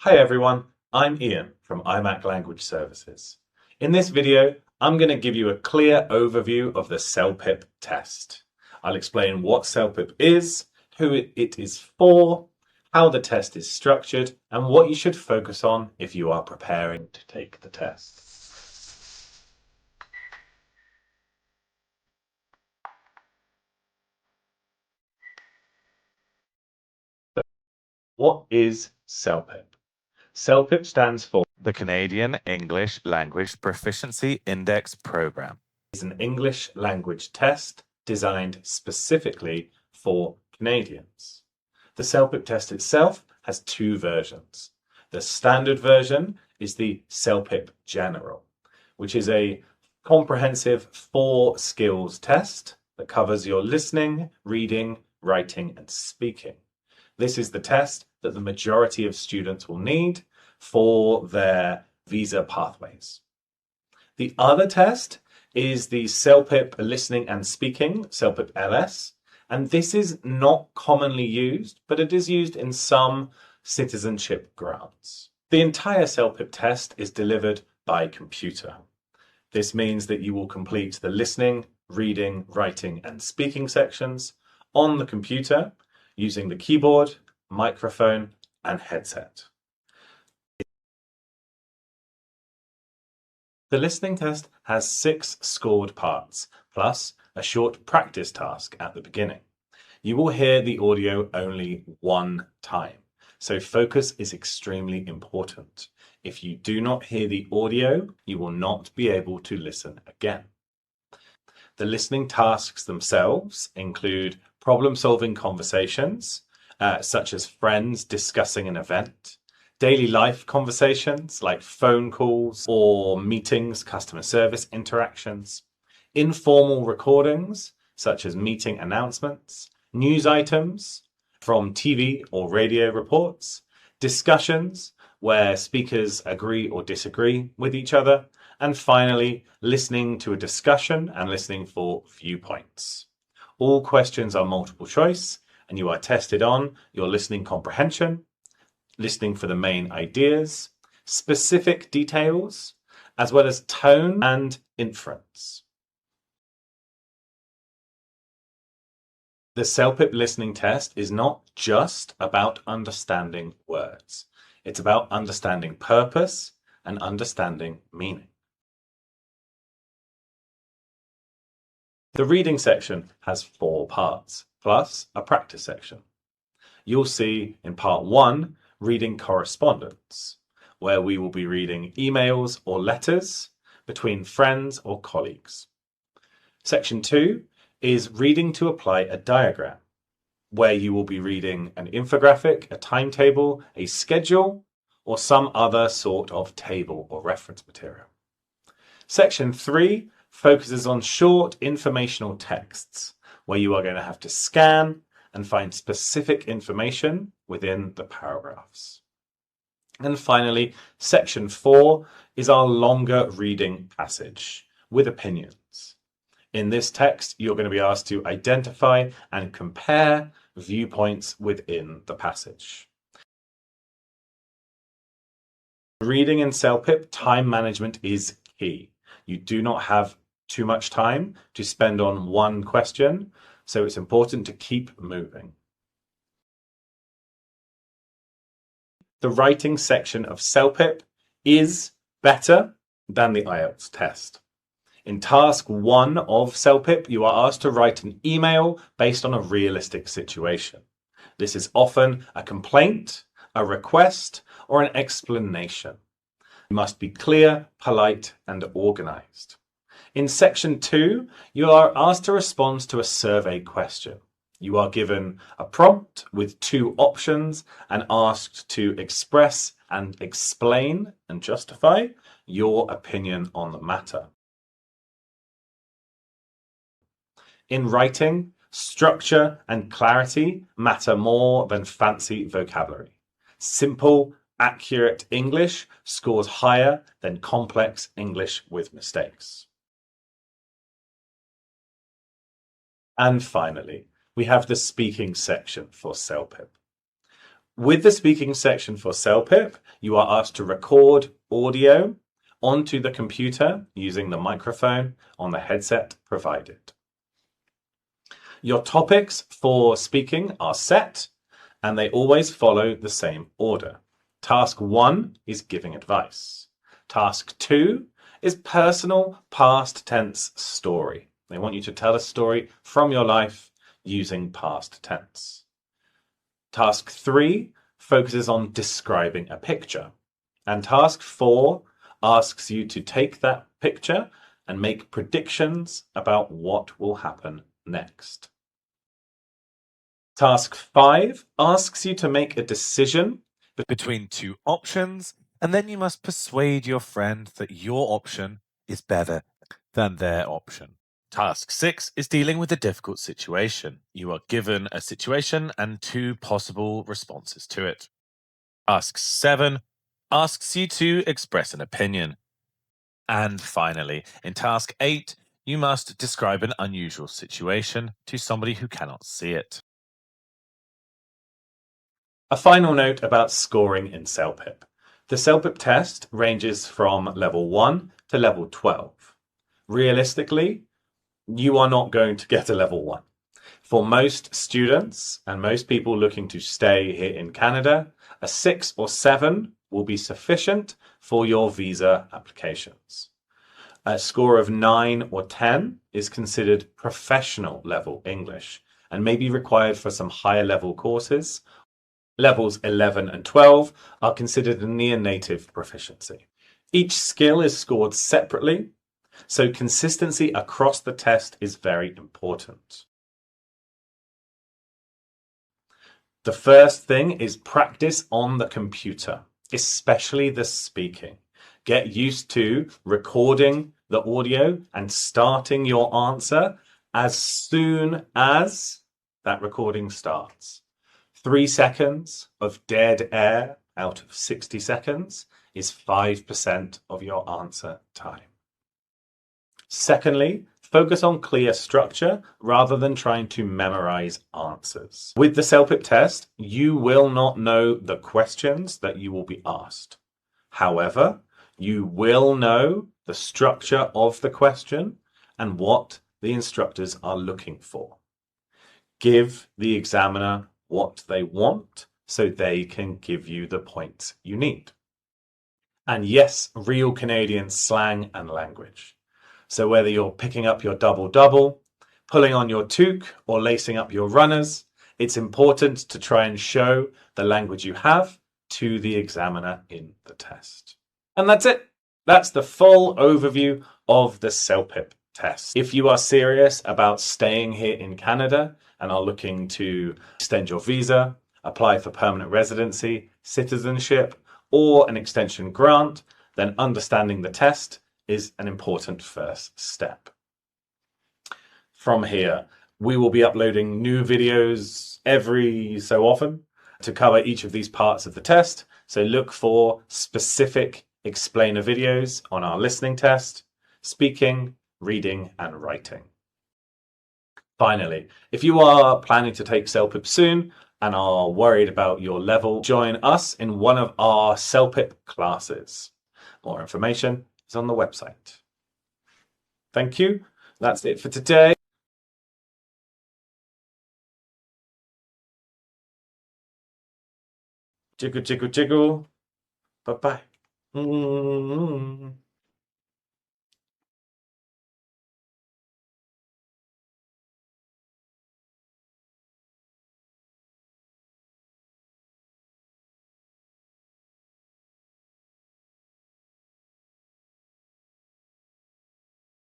Hi everyone, I'm Ian from iMac Language Services. In this video, I'm going to give you a clear overview of the CELPIP test. I'll explain what CELPIP is, who it is for, how the test is structured, and what you should focus on if you are preparing to take the test. What is CELPIP? CELPIP stands for The Canadian English Language Proficiency Index Program. It's an English language test designed specifically for Canadians. The CELPIP test itself has two versions. The standard version is the CELPIP General, which is a comprehensive 4 skills test that covers your listening, reading, writing, and speaking. This is the test that the majority of students will need for their visa pathways. The other test is the CELPIP Listening and Speaking, CELPIP LS, and this is not commonly used, but it is used in some citizenship grants. The entire CELPIP test is delivered by computer. This means that you will complete the listening, reading, writing, and speaking sections on the computer using the keyboard, microphone, and headset. The listening test has 6 scored parts, plus a short practice task at the beginning. You will hear the audio only one time, so focus is extremely important. If you do not hear the audio, you will not be able to listen again. The listening tasks themselves include problem-solving conversations, such as friends discussing an event, daily life conversations like phone calls or meetings, customer service interactions, informal recordings such as meeting announcements, news items from TV or radio reports, discussions where speakers agree or disagree with each other, and finally, listening to a discussion and listening for viewpoints. All questions are multiple choice, and you are tested on your listening comprehension, listening for the main ideas, specific details, as well as tone and inference. The CELPIP listening test is not just about understanding words. It's about understanding purpose and understanding meaning. The reading section has 4 parts, plus a practice section. You'll see in part 1 reading correspondence, where we will be reading emails or letters between friends or colleagues. Section 2 is reading to apply a diagram, where you will be reading an infographic, a timetable, a schedule, or some other sort of table or reference material. Section 3 focuses on short informational texts, where you are going to have to scan and find specific information within the paragraphs. And finally, section 4 is our longer reading passage with opinions. In this text, you're going to be asked to identify and compare viewpoints within the passage. Reading in CELPIP, time management is key. You do not have too much time to spend on one question, so it's important to keep moving. The writing section of CELPIP is better than the IELTS test. In task 1 of CELPIP, you are asked to write an email based on a realistic situation. This is often a complaint, a request, or an explanation. You must be clear, polite, and organized. In section 2, you are asked to respond to a survey question. You are given a prompt with 2 options and asked to express and explain and justify your opinion on the matter. In writing, structure and clarity matter more than fancy vocabulary. Simple, accurate English scores higher than complex English with mistakes. And finally, we have the speaking section for CELPIP. With the speaking section for CELPIP, you are asked to record audio onto the computer using the microphone on the headset provided. Your topics for speaking are set, and they always follow the same order. Task 1 is giving advice. Task 2 is personal past tense story. They want you to tell a story from your life using past tense. Task 3 focuses on describing a picture. And task 4 asks you to take that picture and make predictions about what will happen next. Task 5 asks you to make a decision between two options, and then you must persuade your friend that your option is better than their option. Task 6 is dealing with a difficult situation. You are given a situation and two possible responses to it. Task 7 asks you to express an opinion. And finally, in task 8, you must describe an unusual situation to somebody who cannot see it. A final note about scoring in CELPIP. The CELPIP test ranges from level 1 to level 12. Realistically, you are not going to get a level 1. For most students and most people looking to stay here in Canada, a 6 or 7 will be sufficient for your visa applications. A score of 9 or 10 is considered professional level English and may be required for some higher level courses. Levels 11 and 12 are considered a near-native proficiency. Each skill is scored separately, so consistency across the test is very important. The first thing is practice on the computer, especially the speaking. Get used to recording the audio and starting your answer as soon as that recording starts. 3 seconds of dead air out of 60 seconds is 5% of your answer time. Secondly, focus on clear structure rather than trying to memorize answers. With the CELPIP test, you will not know the questions that you will be asked. However, you will know the structure of the question and what the instructors are looking for. Give the examiner what they want so they can give you the points you need. And yes, real Canadian slang and language. So whether you're picking up your double-double, pulling on your toque, or lacing up your runners, it's important to try and show the language you have to the examiner in the test. And that's it. That's the full overview of the CELPIP test. If you are serious about staying here in Canada and are looking to extend your visa, apply for permanent residency, citizenship, or an extension grant, then understanding the test is an important first step. From here, we will be uploading new videos every so often to cover each of these parts of the test. So look for specific explainer videos on our listening test, speaking, reading, and writing. Finally, if you are planning to take CELPIP soon and are worried about your level, join us in one of our CELPIP classes. More information is on the website. Thank you. That's it for today. Jiggle, jiggle, jiggle. Bye-bye.